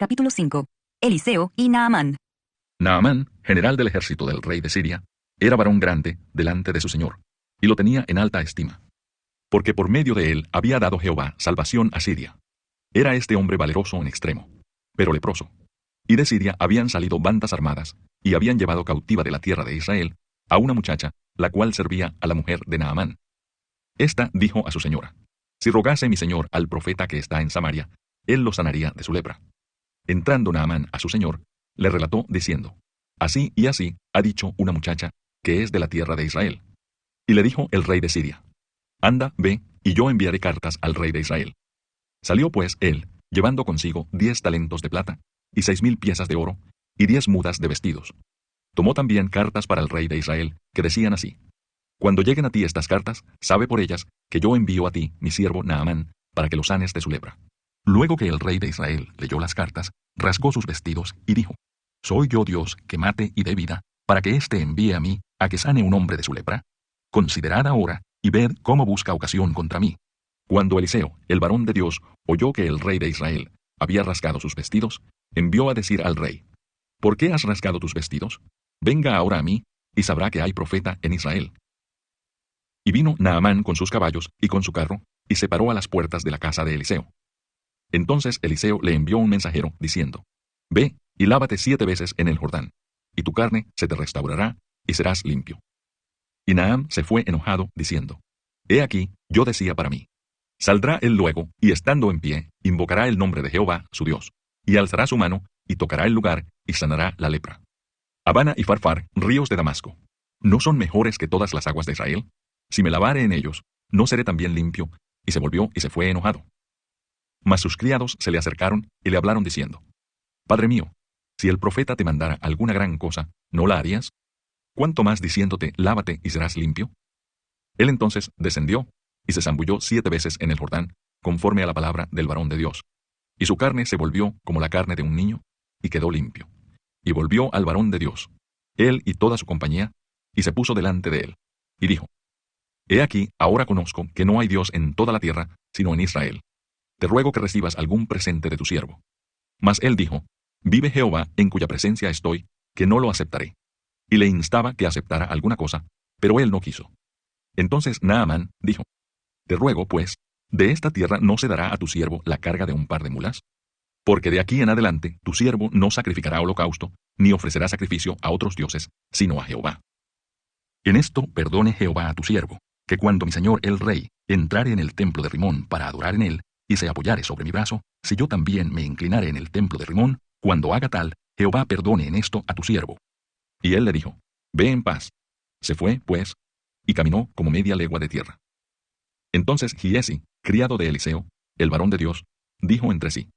Capítulo 5. Eliseo y Naamán. Naamán, general del ejército del rey de Siria, era varón grande delante de su señor, y lo tenía en alta estima. Porque por medio de él había dado Jehová salvación a Siria. Era este hombre valeroso en extremo, pero leproso. Y de Siria habían salido bandas armadas, y habían llevado cautiva de la tierra de Israel a una muchacha, la cual servía a la mujer de Naamán. Esta dijo a su señora: si rogase mi señor al profeta que está en Samaria, él lo sanaría de su lepra. Entrando Naamán a su señor, le relató diciendo: así y así ha dicho una muchacha que es de la tierra de Israel. Y le dijo el rey de Siria: anda, ve, y yo enviaré cartas al rey de Israel. Salió pues él, llevando consigo 10 talentos de plata, y 6,000 piezas de oro, y 10 mudas de vestidos. Tomó también cartas para el rey de Israel, que decían así: cuando lleguen a ti estas cartas, sabe por ellas que yo envío a ti mi siervo Naamán, para que lo sanes de su lepra. Luego que el rey de Israel leyó las cartas, rasgó sus vestidos y dijo: ¿soy yo Dios que mate y dé vida, para que éste envíe a mí a que sane un hombre de su lepra? Considerad ahora y ved cómo busca ocasión contra mí. Cuando Eliseo, el varón de Dios, oyó que el rey de Israel había rasgado sus vestidos, envió a decir al rey: ¿por qué has rasgado tus vestidos? Venga ahora a mí, y sabrá que hay profeta en Israel. Y vino Naamán con sus caballos y con su carro, y se paró a las puertas de la casa de Eliseo. Entonces Eliseo le envió un mensajero, diciendo: ve y lávate 7 veces en el Jordán, y tu carne se te restaurará, y serás limpio. Y Naamán se fue enojado, diciendo: he aquí, yo decía para mí: saldrá él luego, y estando en pie, invocará el nombre de Jehová, su Dios, y alzará su mano, y tocará el lugar, y sanará la lepra. Abana y Farfar, ríos de Damasco, ¿no son mejores que todas las aguas de Israel? Si me lavare en ellos, ¿no seré también limpio? Y se volvió y se fue enojado. Mas sus criados se le acercaron y le hablaron diciendo: Padre mío, si el profeta te mandara alguna gran cosa, ¿no la harías? ¿Cuánto más diciéndote, lávate y serás limpio? Él entonces descendió y se zambulló 7 veces en el Jordán, conforme a la palabra del varón de Dios. Y su carne se volvió como la carne de un niño, y quedó limpio. Y volvió al varón de Dios, él y toda su compañía, y se puso delante de él, y dijo: he aquí, ahora conozco que no hay Dios en toda la tierra, sino en Israel. Te ruego que recibas algún presente de tu siervo. Mas él dijo: vive Jehová, en cuya presencia estoy, que no lo aceptaré. Y le instaba que aceptara alguna cosa, pero él no quiso. Entonces Naamán dijo: te ruego, pues, de esta tierra no se dará a tu siervo la carga de un par de mulas, porque de aquí en adelante tu siervo no sacrificará holocausto, ni ofrecerá sacrificio a otros dioses, sino a Jehová. En esto perdone Jehová a tu siervo, que cuando mi señor el rey entrare en el templo de Rimón para adorar en él, y se apoyare sobre mi brazo, si yo también me inclinare en el templo de Rimón, cuando haga tal, Jehová perdone en esto a tu siervo. Y él le dijo: ve en paz. Se fue, pues, y caminó como media legua de tierra. Entonces Giesi, criado de Eliseo, el varón de Dios, dijo entre sí: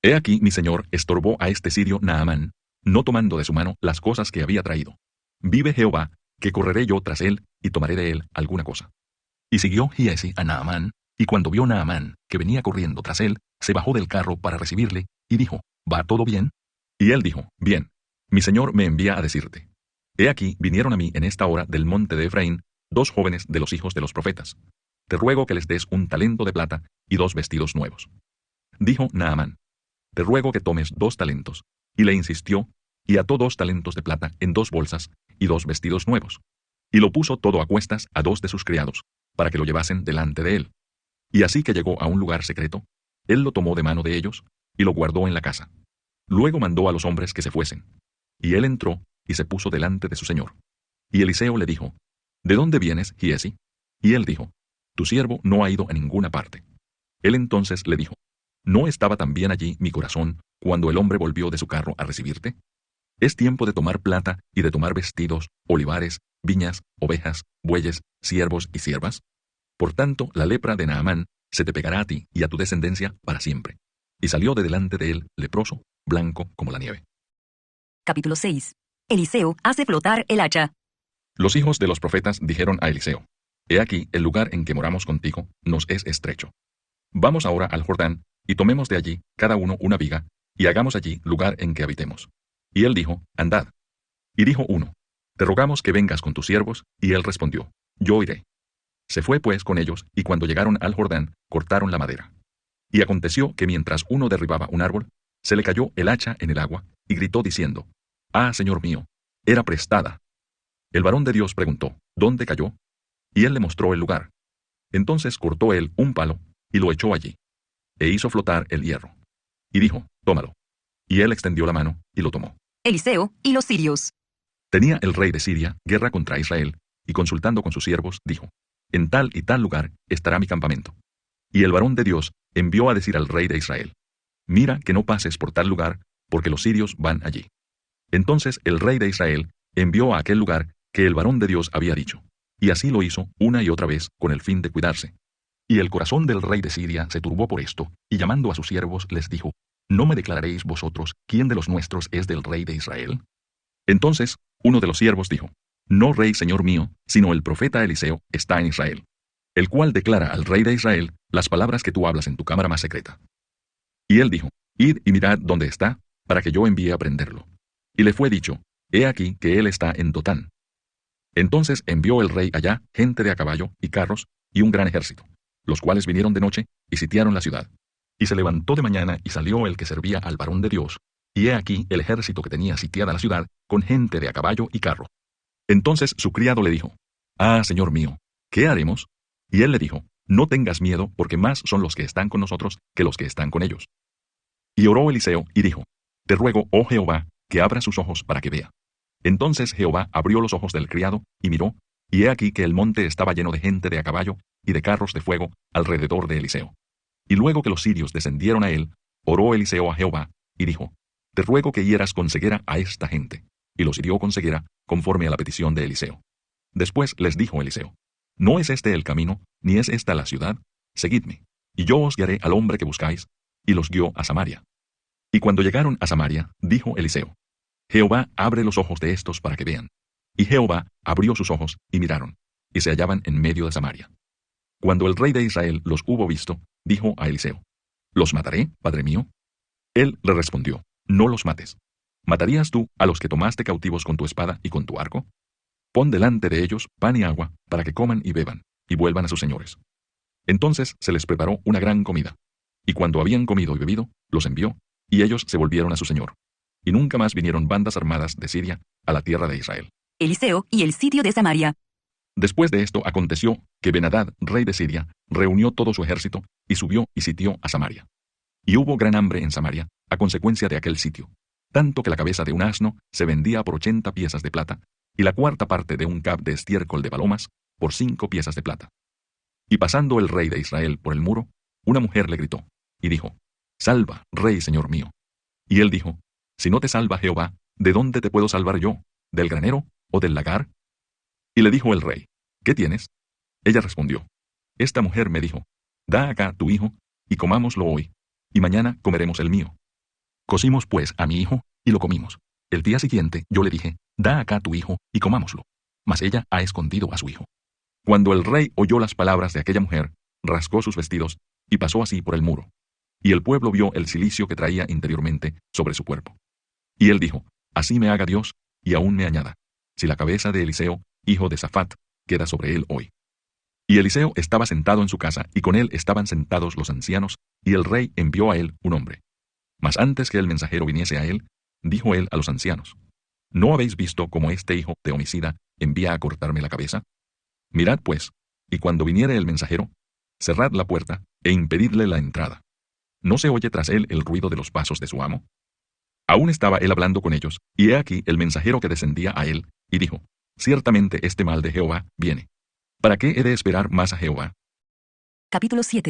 he aquí mi señor estorbó a este sirio Naamán, no tomando de su mano las cosas que había traído. Vive Jehová, que correré yo tras él, y tomaré de él alguna cosa. Y siguió Giesi a Naamán, y cuando vio Naamán que venía corriendo tras él, se bajó del carro para recibirle, y dijo: ¿va todo bien? Y él dijo: bien, mi señor me envía a decirte: he aquí vinieron a mí en esta hora del monte de Efraín 2 jóvenes de los hijos de los profetas. Te ruego que les des un talento de plata y 2 vestidos nuevos. Dijo Naamán: te ruego que tomes 2 talentos. Y le insistió, y ató 2 talentos de plata en 2 bolsas y 2 vestidos nuevos. Y lo puso todo a cuestas a 2 de sus criados, para que lo llevasen delante de él. Y así que llegó a un lugar secreto, él lo tomó de mano de ellos, y lo guardó en la casa. Luego mandó a los hombres que se fuesen. Y él entró, y se puso delante de su señor. Y Eliseo le dijo: ¿de dónde vienes, Giesi? Y él dijo: tu siervo no ha ido a ninguna parte. Él entonces le dijo: ¿no estaba también allí mi corazón, cuando el hombre volvió de su carro a recibirte? Es tiempo de tomar plata y de tomar vestidos, olivares, viñas, ovejas, bueyes, siervos y siervas. Por tanto, la lepra de Naamán se te pegará a ti y a tu descendencia para siempre. Y salió de delante de él, leproso, blanco como la nieve. Capítulo 6. Eliseo hace flotar el hacha. Los hijos de los profetas dijeron a Eliseo: he aquí, el lugar en que moramos contigo nos es estrecho. Vamos ahora al Jordán, y tomemos de allí cada uno una viga, y hagamos allí lugar en que habitemos. Y él dijo: andad. Y dijo uno: te rogamos que vengas con tus siervos, y él respondió: yo iré. Se fue pues con ellos, y cuando llegaron al Jordán, cortaron la madera. Y aconteció que mientras uno derribaba un árbol, Se le cayó el hacha en el agua, y gritó diciendo, «Ah, Señor mío, era prestada». El varón de Dios preguntó, «¿Dónde cayó?». Y él le mostró el lugar. Entonces cortó él un palo, y lo echó allí, e hizo flotar el hierro. Y dijo, «Tómalo». Y él extendió la mano, y lo tomó. Eliseo y los sirios. Tenía el rey de Siria guerra contra Israel, y consultando con sus siervos, dijo, «En tal y tal lugar estará mi campamento». Y el varón de Dios envió a decir al rey de Israel, «Mira que no pases por tal lugar, porque los sirios van allí». Entonces el rey de Israel envió a aquel lugar que el varón de Dios había dicho, y así lo hizo una y otra vez con el fin de cuidarse. Y el corazón del rey de Siria se turbó por esto, y llamando a sus siervos les dijo, ¿no me declararéis vosotros quién de los nuestros es del rey de Israel? Entonces uno de los siervos dijo, no rey señor mío, sino el profeta Eliseo está en Israel, el cual declara al rey de Israel las palabras que tú hablas en tu cámara más secreta. Y él dijo, id y mirad dónde está, para que yo envíe a prenderlo. Y le fue dicho, he aquí que él está en Dotán. Entonces envió el rey allá gente de a caballo y carros y un gran ejército, los cuales vinieron de noche y sitiaron la ciudad. Y se levantó de mañana y salió el que servía al varón de Dios, y he aquí el ejército que tenía sitiada la ciudad con gente de a caballo y carro. Entonces su criado le dijo, ah, señor mío, ¿qué haremos? Y él le dijo, no tengas miedo, porque más son los que están con nosotros que los que están con ellos. Y oró Eliseo y dijo, te ruego, oh Jehová, que abra sus ojos para que vea. Entonces Jehová abrió los ojos del criado, y miró, y he aquí que el monte estaba lleno de gente de a caballo y de carros de fuego alrededor de Eliseo. Y luego que los sirios descendieron a él, oró Eliseo a Jehová, y dijo, te ruego que hieras con ceguera a esta gente. Y los hirió con ceguera, conforme a la petición de Eliseo. Después les dijo Eliseo, ¿no es este el camino, ni es esta la ciudad? Seguidme, y yo os guiaré al hombre que buscáis. Y los guió a Samaria. Y cuando llegaron a Samaria, dijo Eliseo, Jehová abre los ojos de estos para que vean. Y Jehová abrió sus ojos, y miraron, y se hallaban en medio de Samaria. Cuando el rey de Israel los hubo visto, dijo a Eliseo, ¿los mataré, padre mío? Él le respondió, no los mates. ¿Matarías tú a los que tomaste cautivos con tu espada y con tu arco? Pon delante de ellos pan y agua, para que coman y beban, y vuelvan a sus señores. Entonces se les preparó una gran comida. Y cuando habían comido y bebido, los envió, y ellos se volvieron a su señor. Y nunca más vinieron bandas armadas de Siria a la tierra de Israel. Eliseo y el sitio de Samaria. Después de esto aconteció que Ben-Hadad, rey de Siria, reunió todo su ejército, y subió y sitió a Samaria. Y hubo gran hambre en Samaria, a consecuencia de aquel sitio, tanto que la cabeza de un asno se vendía por 80 piezas de plata, y la cuarta parte de un cab de estiércol de palomas por 5 piezas de plata. Y pasando el rey de Israel por el muro, una mujer le gritó, y dijo, Salva, rey señor mío. Y él dijo, Si no te salva Jehová, ¿de dónde te puedo salvar yo? ¿Del granero o del lagar? Y le dijo el rey, ¿qué tienes? Ella respondió, Esta mujer me dijo, Da acá tu hijo, y comámoslo hoy, y mañana comeremos el mío. Cocimos pues a mi hijo, y lo comimos. El día siguiente yo le dije, Da acá tu hijo, y comámoslo. Mas ella ha escondido a su hijo. Cuando el rey oyó las palabras de aquella mujer, rasgó sus vestidos, y pasó así por el muro. Y el pueblo vio el cilicio que traía interiormente sobre su cuerpo. Y él dijo, Así me haga Dios, y aún me añada, si la cabeza de Eliseo, hijo de Safat, queda sobre él hoy. Y Eliseo estaba sentado en su casa, y con él estaban sentados los ancianos, y el rey envió a él un hombre. Mas antes que el mensajero viniese a él, dijo él a los ancianos, ¿no habéis visto cómo este hijo de homicida envía a cortarme la cabeza? Mirad pues, y cuando viniere el mensajero, cerrad la puerta, e impedidle la entrada. ¿No se oye tras él el ruido de los pasos de su amo? Aún estaba él hablando con ellos, y he aquí el mensajero que descendía a él, y dijo, Ciertamente este mal de Jehová viene. ¿Para qué he de esperar más a Jehová? Capítulo 7.